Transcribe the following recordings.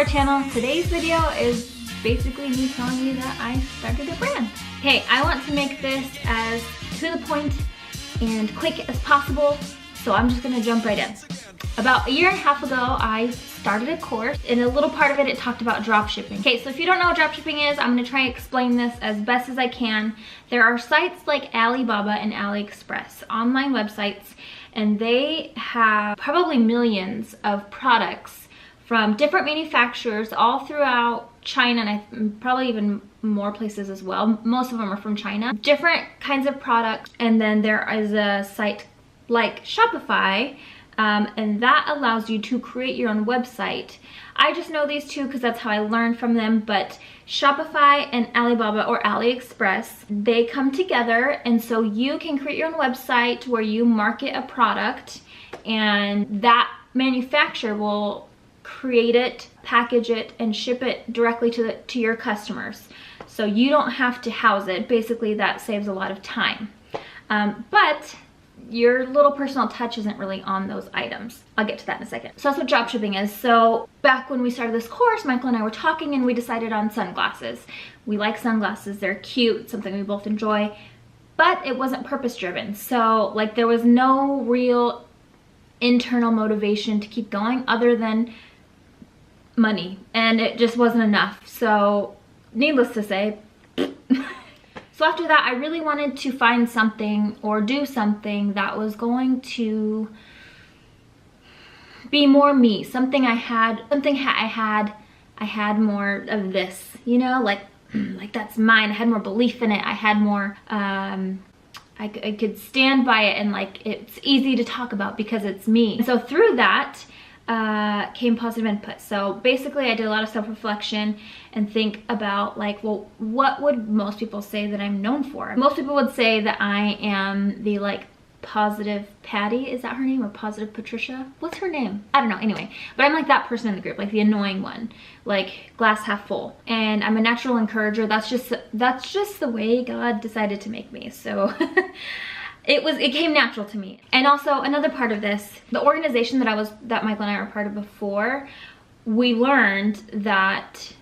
our channel. Today's video is basically me telling you that I started a brand. Hey, I want to make this as to the point and quick as possible, so I'm just gonna jump right in. About a year and a half ago, I started a course, and a little part of it talked about dropshipping. Okay, so if you don't know what dropshipping is, I'm gonna try to explain this as best as I can. There are sites like Alibaba and AliExpress, online websites, and they have probably millions of products from different manufacturers all throughout China, and probably even more places as well. Most of them are from China. Different kinds of products, and then there is a site like Shopify, and that allows you to create your own website. I just know these two because that's how I learned from them, but Shopify and Alibaba or AliExpress, they come together, and so you can create your own website where you market a product, and that manufacturer will create it, package it, and ship it directly to your customers. So you don't have to house it. Basically, that saves a lot of time. But your little personal touch isn't really on those items. I'll get to that in a second. So that's what dropshipping is. So back when we started this course, Michael and I were talking, and we decided on sunglasses. We like sunglasses, they're cute, something we both enjoy, but it wasn't purpose driven. So like there was no real internal motivation to keep going other than money, and it just wasn't enough. So needless to say, so after that, I really wanted to find something or do something that was going to be more me, something I had more of this, you know, like that's mine. I had more belief in it. I had more, I could stand by it, and like it's easy to talk about because it's me. And so through that came positive input. So basically I did a lot of self-reflection and think about like, well, what would most people say that I'm known for? Most people would say that I am the like positive Patty, is that her name, or positive Patricia? What's her name? I don't know, anyway. But I'm like that person in the group, like the annoying one, like glass half full. And I'm a natural encourager. That's just the way God decided to make me. So it came natural to me. And also another part of this, the organization that Michael and I were part of before, we learned that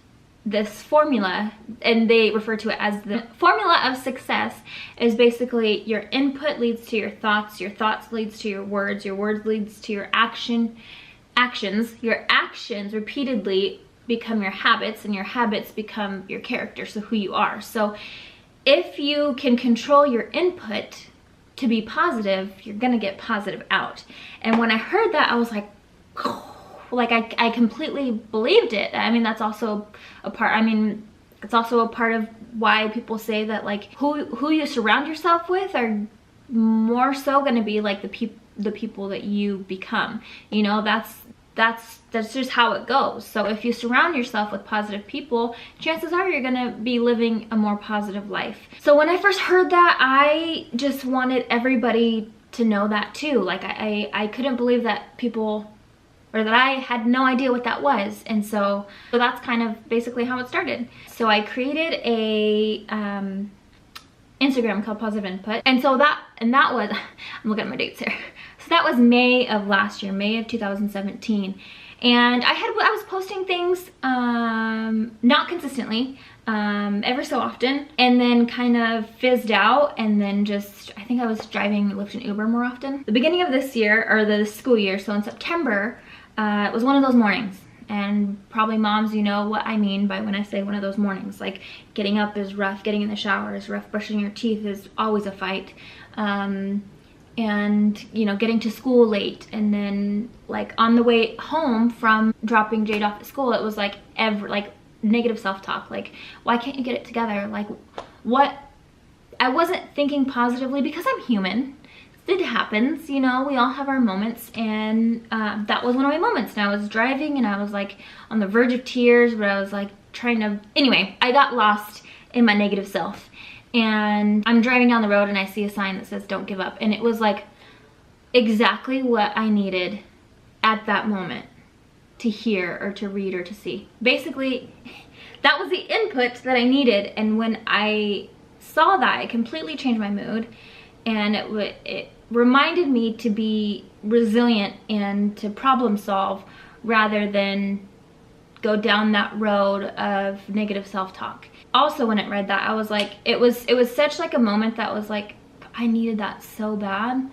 this formula, and they refer to it as the formula of success, is basically your input leads to your thoughts leads to your words leads to your actions, your actions repeatedly become your habits, and your habits become your character, so who you are. So if you can control your input to be positive, you're gonna get positive out. And when I heard that, I was like, I completely believed it. I mean, that's also a part, it's also a part of why people say that like who you surround yourself with are more so gonna be like the people that you become. You know, that's just how it goes. So if you surround yourself with positive people, chances are you're gonna be living a more positive life. So when I first heard that, I just wanted everybody to know that too. Like I couldn't believe that people, or that I had no idea what that was. And so that's kind of basically how it started. So I created a Instagram called Positive Input. And so that was, I'm looking at my dates here. So that was May of last year, May of 2017. And I was posting things, not consistently, every so often, and then kind of fizzed out, and then just, I think I was driving Lyft and Uber more often. The beginning of this year, or the school year, so in September, it was one of those mornings. And probably moms, you know what I mean by when I say one of those mornings. Like getting up is rough, getting in the shower is rough, brushing your teeth is always a fight. And you know, getting to school late, and then like on the way home from dropping Jade off at school, it was like negative self-talk, like why can't you get it together, like what, I wasn't thinking positively because I'm human. It happens, you know, we all have our moments, and that was one of my moments. And I was driving, and I was like on the verge of tears, but I was like anyway, I got lost in my negative self. And I'm driving down the road, and I see a sign that says don't give up, and it was like exactly what I needed at that moment to hear or to read or to see. Basically, that was the input that I needed, and when I saw that, it completely changed my mood, and it reminded me to be resilient and to problem solve rather than go down that road of negative self-talk. Also, when I read that, I was like, it was such like a moment that was like, I needed that so bad,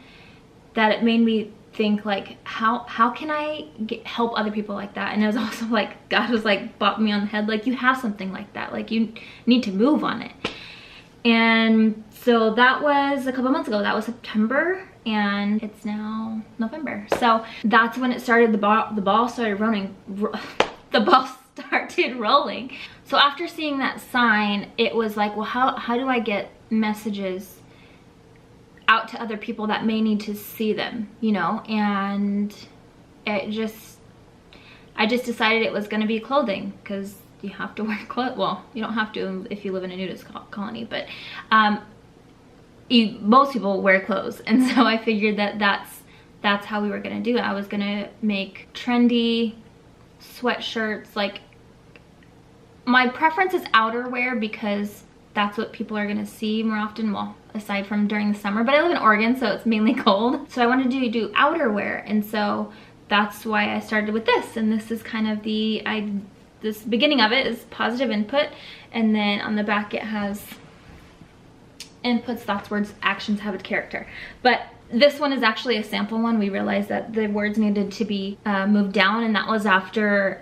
that it made me think like, how can I help other people like that? And it was also like, God was like, bopped me on the head, like, you have something like that, like you need to move on it. And so that was a couple months ago. That was September, and it's now November. So that's when it started. The ball started rolling. The ball started rolling. So after seeing that sign, it was like, well, how do I get messages out to other people that may need to see them, you know? And I just decided it was going to be clothing, because you have to wear clothes. Well, you don't have to if you live in a nudist colony, but most people wear clothes. And so I figured that that's how we were going to do it. I was going to make trendy sweatshirts. Like, my preference is outerwear, because that's what people are going to see more often, well, aside from during the summer. But I live in Oregon, so it's mainly cold. So I wanted to do outerwear, and so that's why I started with this. And this is kind of this beginning of it is positive input, and then on the back it has inputs, thoughts, words, actions, habits, character. But this one is actually a sample one. We realized that the words needed to be moved down, and that was after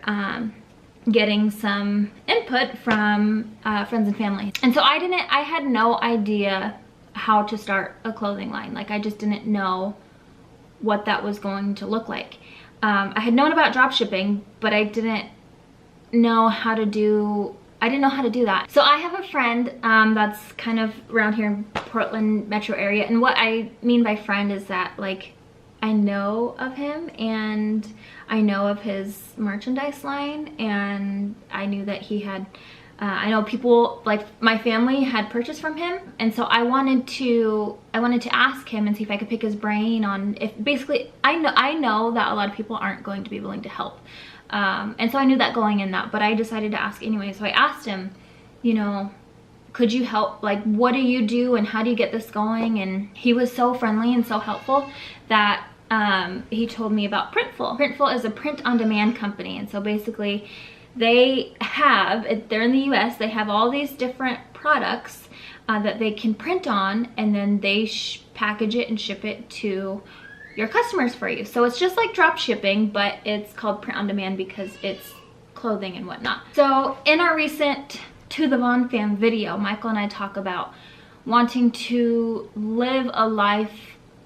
getting some input from friends and family. And so I had no idea how to start a clothing line. Like, I just didn't know what that was going to look like. I had known about drop shipping, but I didn't know how to do that. So I have a friend that's kind of around here in Portland metro area, and what I mean by friend is that, like, I know of him and I know of his merchandise line, and I knew that he had I know people, like my family, had purchased from him, and so I wanted to ask him and see if I could pick his brain on if, basically, I know that a lot of people aren't going to be willing to help. And so I knew that going in that, but I decided to ask anyway. So I asked him, you know, could you help? Like, what do you do and how do you get this going? And he was so friendly and so helpful that he told me about Printful. Printful is a print-on-demand company, and so basically they're in the US, they have all these different products that they can print on, and then they package it and ship it to your customers for you. So it's just like drop shipping, but it's called print on demand because it's clothing and whatnot. So in our recent To the Vaughn Fam video, Michael and I talk about wanting to live a life,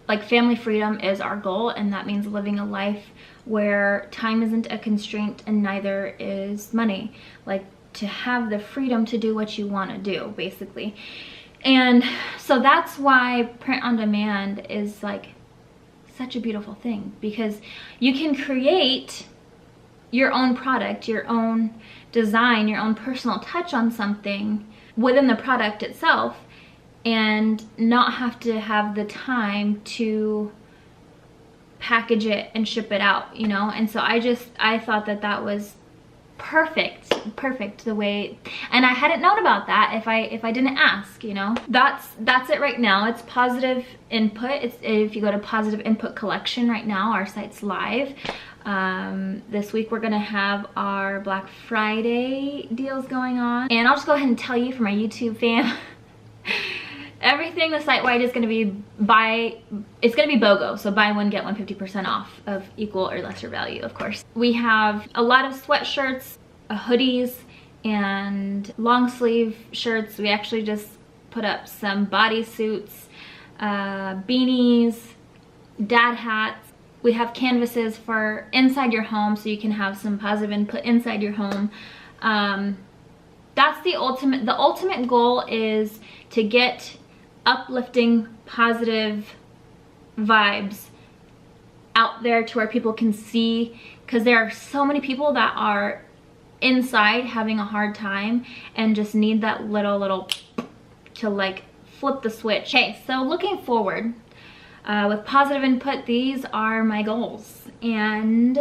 like family freedom is our goal, and that means living a life where time isn't a constraint and neither is money. Like, to have the freedom to do what you want to do, basically. And so that's why print on demand is like such a beautiful thing, because you can create your own product, your own design, your own personal touch on something within the product itself, and not have to have the time to package it and ship it out, you know? And so I thought that was perfect the way, and I hadn't known about that if I didn't ask, you know? That's it right now. It's positive input. If you go to Positive Input Collection right now, our site's live. This week we're gonna have our Black Friday deals going on, and I'll just go ahead and tell you for my YouTube fam, everything the site-wide is gonna be it's gonna be BOGO, so buy one get one 50% off of equal or lesser value, of course. We have a lot of sweatshirts, hoodies, and long sleeve shirts. We actually just put up some bodysuits, beanies, dad hats. We have canvases for inside your home, so you can have some positive input inside your home. That's the ultimate goal, is to get uplifting, positive vibes out there to where people can see, because there are so many people that are inside having a hard time and just need that little to like flip the switch. Okay, so looking forward, with positive input, these are my goals, and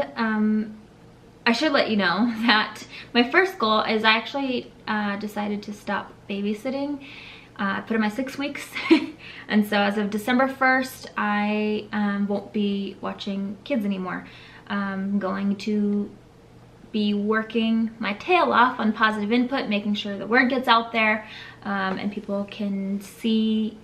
I should let you know that my first goal is I actually decided to stop babysitting. I put in my 6 weeks, and so as of December 1st, I won't be watching kids anymore. I'm going to be working my tail off on positive input, making sure the word gets out there, and people can see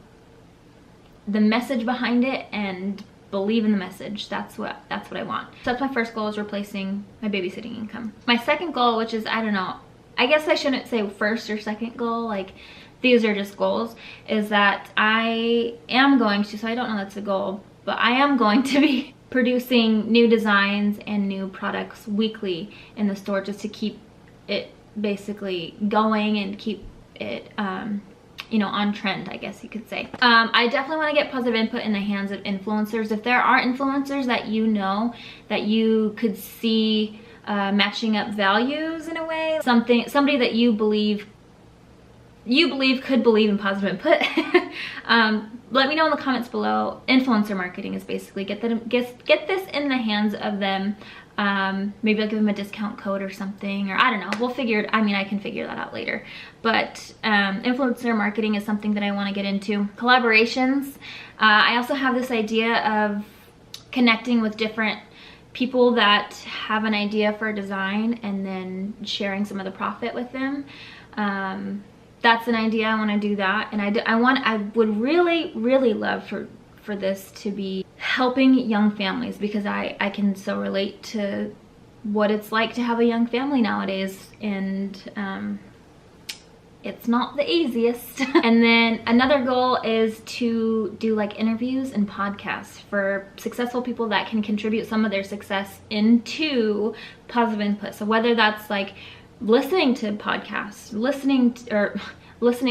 the message behind it and believe in the message. That's what I want. So that's my first goal, is replacing my babysitting income. My second goal, which is, I don't know, I guess I shouldn't say first or second goal, like these are just goals, is that I am going to, so I don't know that's a goal, but I am going to be producing new designs and new products weekly in the store, just to keep it basically going and keep it you know, on trend, I guess you could say. I definitely want to get positive input in the hands of influencers. If there are influencers that you know that you could see matching up values in a way, somebody that you believe could believe in positive input, let me know in the comments below. Influencer marketing is basically get this in the hands of them. Maybe I'll give them a discount code or something, or I don't know, we'll figure it. I mean, I can figure that out later. But influencer marketing is something that I want to get into. Collaborations, I also have this idea of connecting with different people that have an idea for a design and then sharing some of the profit with them. That's an idea. I want to do that, and I would really love for this to be helping young families, because I can so relate to what it's like to have a young family nowadays, and it's not the easiest. And then another goal is to do like interviews and podcasts for successful people that can contribute some of their success into positive input. So whether that's like listening to podcasts, listening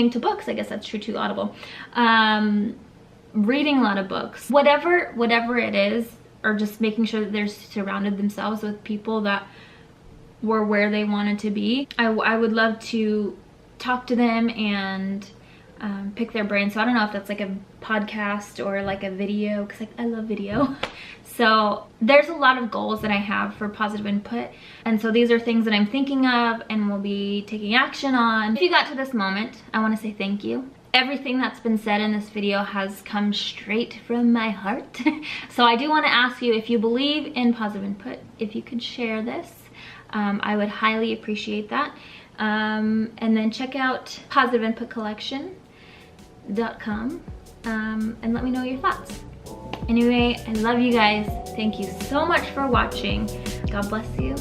to books, I guess that's true too, Audible, reading a lot of books, whatever it is, or just making sure that they're surrounded themselves with people that were where they wanted to be. I would love to talk to them and pick their brain. So I don't know if that's like a podcast or like a video, because I love video. So there's a lot of goals that I have for positive input, and so these are things that I'm thinking of and will be taking action on. If you got to this moment, I want to say thank you. Everything that's been said in this video has come straight from my heart. So I do want to ask you, if you believe in positive input, if you could share this, I would highly appreciate that. And then check out positiveinputcollection.com and let me know your thoughts. Anyway, I love you guys. Thank you so much for watching. God bless you.